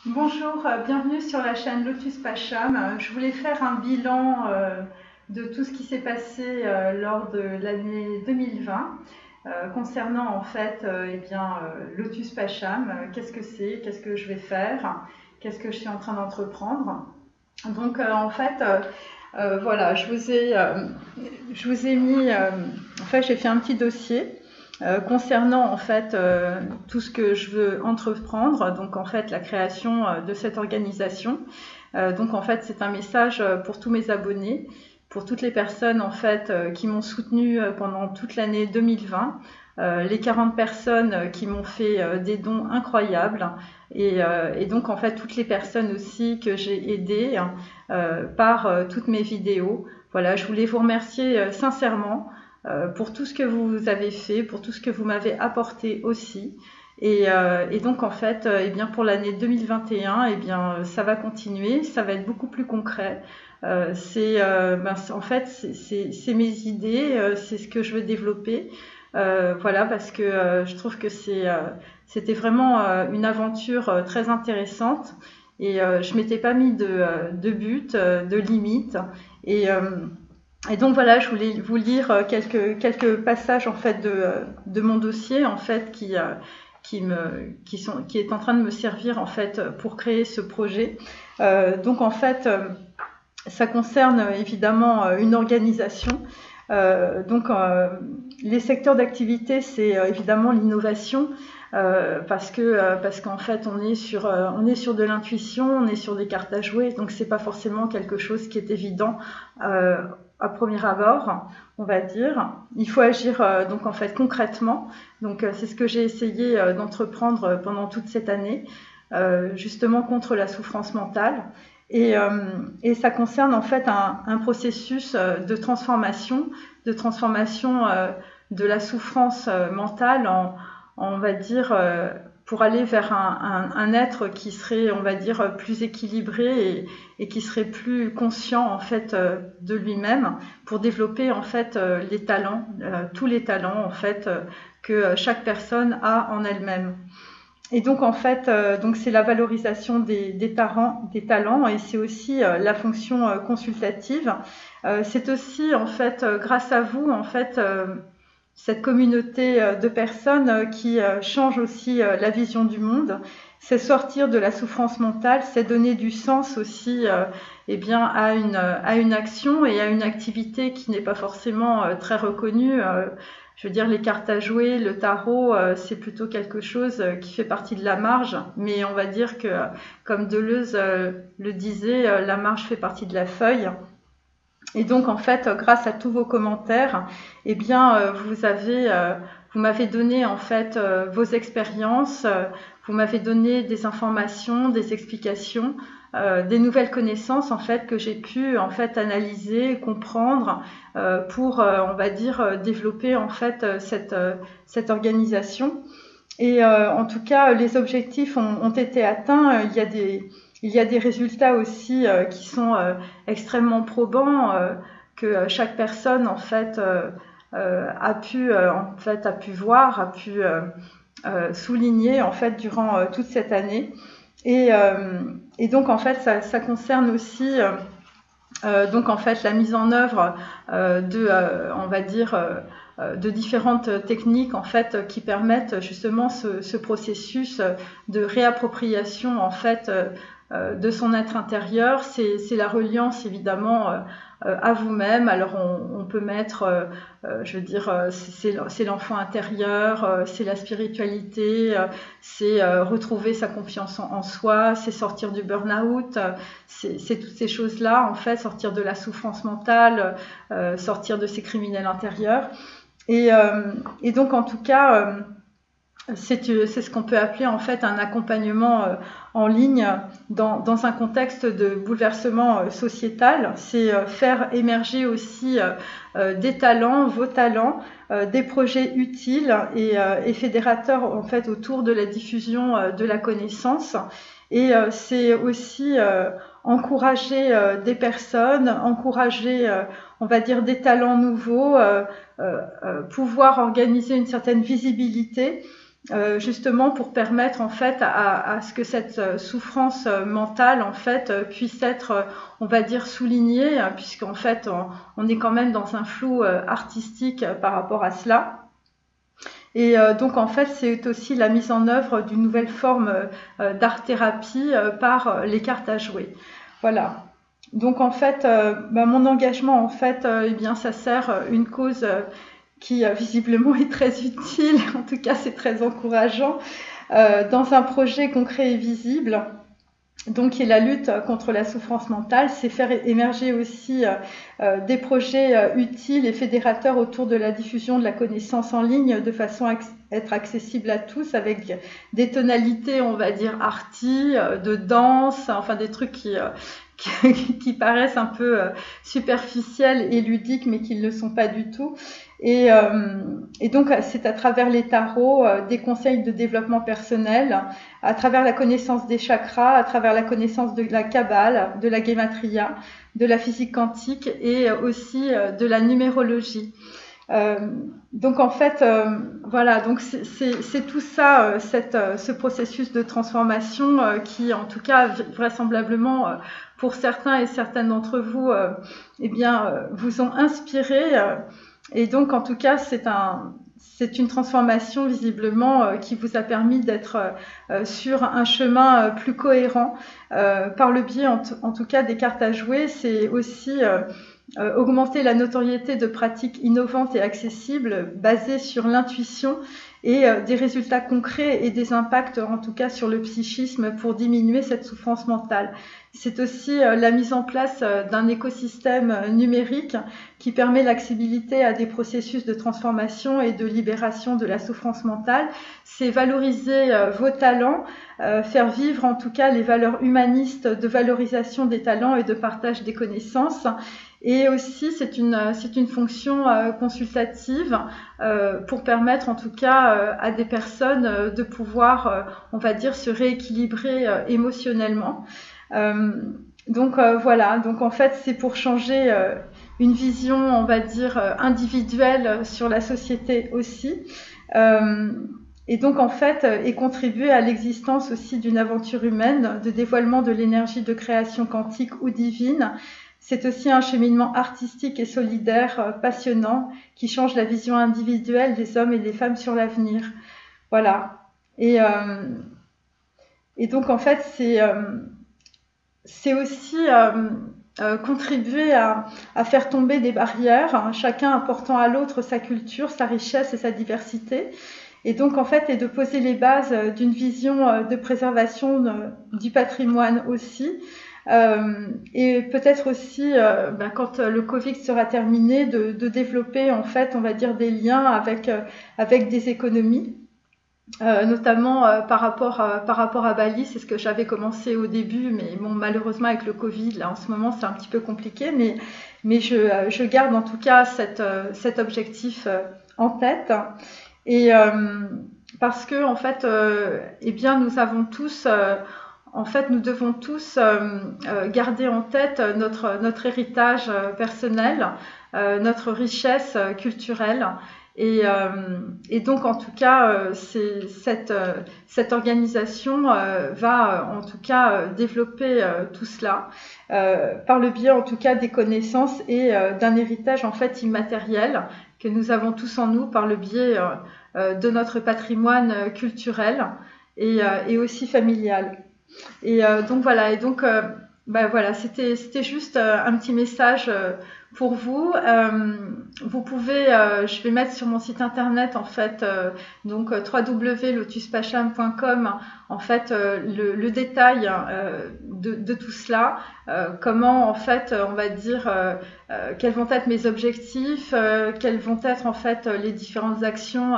Bonjour, bienvenue sur la chaîne Lotus Pacham. Je voulais faire un bilan de tout ce qui s'est passé lors de l'année 2020 concernant en fait Lotus Pacham. Qu'est-ce que c'est? Qu'est-ce que je vais faire? Qu'est-ce que je suis en train d'entreprendre? Donc voilà, je vous ai mis, en fait j'ai fait un petit dossier concernant en fait tout ce que je veux entreprendre, donc en fait la création de cette organisation. Donc en fait c'est un message pour tous mes abonnés, pour toutes les personnes en fait qui m'ont soutenu pendant toute l'année 2020. Les 40 personnes qui m'ont fait des dons incroyables et donc en fait toutes les personnes aussi que j'ai aidées par toutes mes vidéos. Voilà, je voulais vous remercier sincèrement pour tout ce que vous avez fait, pour tout ce que vous m'avez apporté aussi. Et donc en fait, eh bien pour l'année 2021, eh bien ça va continuer, ça va être beaucoup plus concret. En fait c'est mes idées, c'est ce que je veux développer. Voilà parce que je trouve que c'était vraiment une aventure très intéressante et je m'étais pas mis de but, de limite et et donc voilà, je voulais vous lire quelques passages en fait de mon dossier en fait qui est en train de me servir en fait pour créer ce projet. Donc en fait, ça concerne évidemment une organisation. Les secteurs d'activité, c'est évidemment l'innovation. Parce qu'en fait on est sur de l'intuition, on est sur des cartes à jouer, donc c'est pas forcément quelque chose qui est évident à premier abord, on va dire. Il faut agir donc en fait concrètement. Donc c'est ce que j'ai essayé d'entreprendre pendant toute cette année, justement contre la souffrance mentale. Et ça concerne en fait un processus de transformation de la souffrance mentale on va dire, pour aller vers un être qui serait, on va dire, plus équilibré et qui serait plus conscient en fait de lui-même, pour développer en fait les talents, tous les talents en fait que chaque personne a en elle-même. Et donc en fait, donc c'est la valorisation des talents et c'est aussi la fonction consultative. C'est aussi en fait grâce à vous en fait cette communauté de personnes qui change aussi la vision du monde. C'est sortir de la souffrance mentale, c'est donner du sens aussi eh bien, à une action et à une activité qui n'est pas forcément très reconnue. Je veux dire, les cartes à jouer, le tarot, c'est plutôt quelque chose qui fait partie de la marge, mais on va dire que, comme Deleuze le disait, la marge fait partie de la feuille. Et donc, en fait, grâce à tous vos commentaires, eh bien, vous m'avez donné en fait vos expériences, vous m'avez donné des informations, des explications, des nouvelles connaissances en fait que j'ai pu en fait analyser, comprendre pour, on va dire, développer en fait cette organisation. Et en tout cas, les objectifs ont été atteints. Il y a des résultats aussi qui sont extrêmement probants que chaque personne en fait a pu voir, a pu souligner en fait durant toute cette année. Et, et donc en fait, ça concerne aussi donc en fait la mise en œuvre on va dire de différentes techniques en fait qui permettent justement ce processus de réappropriation en fait de son être intérieur. C'est la reliance évidemment à vous-même. Alors on peut mettre, je veux dire, c'est l'enfant intérieur, c'est la spiritualité, c'est retrouver sa confiance en soi, c'est sortir du burn-out, c'est toutes ces choses-là, en fait, sortir de la souffrance mentale, sortir de ses criminels intérieurs. Et donc, en tout cas, c'est ce qu'on peut appeler en fait un accompagnement en ligne dans un contexte de bouleversement sociétal. C'est faire émerger aussi des talents, vos talents, des projets utiles et fédérateurs en fait autour de la diffusion de la connaissance. Et c'est aussi encourager des personnes, encourager, on va dire, des talents nouveaux, pouvoir organiser une certaine visibilité justement pour permettre en fait à ce que cette souffrance mentale en fait puisse être, on va dire, soulignée, puisqu'en fait on est quand même dans un flou artistique par rapport à cela. Et donc en fait c'est aussi la mise en œuvre d'une nouvelle forme d'art-thérapie par les cartes à jouer. Voilà. Donc en fait, mon engagement en fait, eh bien ça sert une cause qui visiblement est très utile. En tout cas, c'est très encourageant dans un projet concret et visible. Donc, qui est la lutte contre la souffrance mentale, c'est faire émerger aussi des projets utiles et fédérateurs autour de la diffusion de la connaissance en ligne de façon à être accessible à tous avec des tonalités, on va dire, arty, de danse, enfin des trucs qui paraissent un peu superficiels et ludiques, mais qui ne le sont pas du tout. Et donc, c'est à travers les tarots, des conseils de développement personnel, à travers la connaissance des chakras, à travers la connaissance de la Kabbale, de la Gematria, de la physique quantique et aussi de la numérologie. Donc en fait, voilà, donc c'est tout ça, ce processus de transformation qui, en tout cas, vraisemblablement, pour certains et certaines d'entre vous, eh bien, vous ont inspiré. Et donc, en tout cas, c'est une transformation visiblement qui vous a permis d'être sur un chemin plus cohérent par le biais, en tout cas, des cartes à jouer. C'est aussi augmenter la notoriété de pratiques innovantes et accessibles basées sur l'intuition et des résultats concrets et des impacts, en tout cas, sur le psychisme pour diminuer cette souffrance mentale. C'est aussi la mise en place d'un écosystème numérique qui permet l'accessibilité à des processus de transformation et de libération de la souffrance mentale. C'est valoriser vos talents, faire vivre en tout cas les valeurs humanistes de valorisation des talents et de partage des connaissances. Et aussi, c'est une fonction consultative pour permettre en tout cas à des personnes de pouvoir, on va dire, se rééquilibrer émotionnellement. Donc voilà, donc en fait, c'est pour changer une vision, on va dire, individuelle sur la société aussi. Et donc en fait, et contribuer à l'existence aussi d'une aventure humaine, de dévoilement de l'énergie de création quantique ou divine. C'est aussi un cheminement artistique et solidaire passionnant qui change la vision individuelle des hommes et des femmes sur l'avenir. Voilà. Et donc en fait, c'est aussi contribuer à faire tomber des barrières, hein, chacun apportant à l'autre sa culture, sa richesse et sa diversité. Et donc en fait, et de poser les bases d'une vision de préservation du patrimoine aussi. Et peut-être aussi, quand le Covid sera terminé, de développer en fait, on va dire, des liens avec des économies, notamment par rapport à Bali. C'est ce que j'avais commencé au début, mais bon, malheureusement avec le Covid, là en ce moment c'est un petit peu compliqué, mais je garde en tout cas cet objectif en tête. Et parce que en fait, eh bien, nous avons tous en fait, nous devons tous garder en tête notre héritage personnel, notre richesse culturelle. Et donc, en tout cas, cette organisation va, en tout cas, développer tout cela par le biais, en tout cas, des connaissances et d'un héritage, en fait, immatériel que nous avons tous en nous par le biais de notre patrimoine culturel et aussi familial. Et donc voilà, et donc voilà, c'était juste un petit message pour vous. Vous pouvez, je vais mettre sur mon site internet en fait, donc www.lotuspacham.com, en fait le détail de tout cela, comment en fait on va dire quels vont être mes objectifs, quelles vont être en fait les différentes actions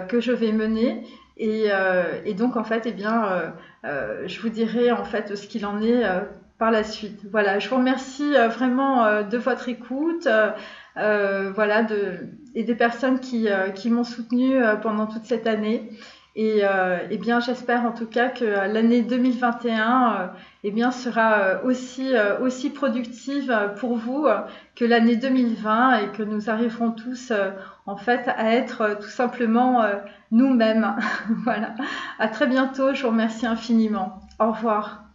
que je vais mener. Et donc en fait, eh bien, je vous dirai en fait ce qu'il en est par la suite. Voilà, je vous remercie vraiment de votre écoute, voilà, et des personnes qui m'ont soutenue pendant toute cette année. Et bien, j'espère en tout cas que l'année 2021 eh bien, sera aussi productive pour vous que l'année 2020 et que nous arriverons tous en fait à être tout simplement nous-mêmes. Voilà. À très bientôt. Je vous remercie infiniment. Au revoir.